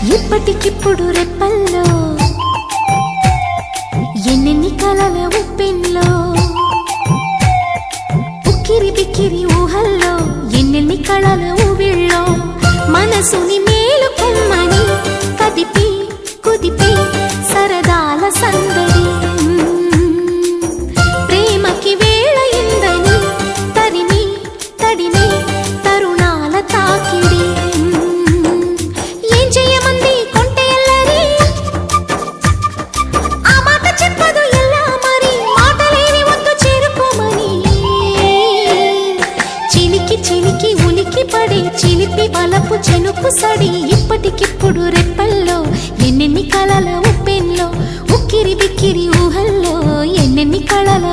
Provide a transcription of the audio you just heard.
ఇప్పటికిప్పుడు రెప్పల్లో ఎన్నెన్ని కలల ఉప్పెన్లో ఉక్కిరి బిక్కిరి ఊహల్లో ఎన్నెన్ని కళల ఊవిళ్ళో మనసుని మేలుకొమ్మని కదిపి కుదిపి సరదాల సందడి ప్రేమకి వేళయిందని తరిమి తడిమి తరుణాల తాకిడి ఏం చేయమంది కొంటె ఎల్లరి ఆ మాట చెప్పదు ఎలా మరి మాటలేని వద్దు చేరుకోమని చిలికి చిలికి ఉలికి పడి చిలిపి బలపు చెనుకు సడి ఇప్పటికిప్పుడు రెప్పల్లో ఎన్నెన్ని కలల ఉప్పెన్లో ఉక్కిరి బిక్కిరి ఊహల్లో ఎన్నెన్ని కళల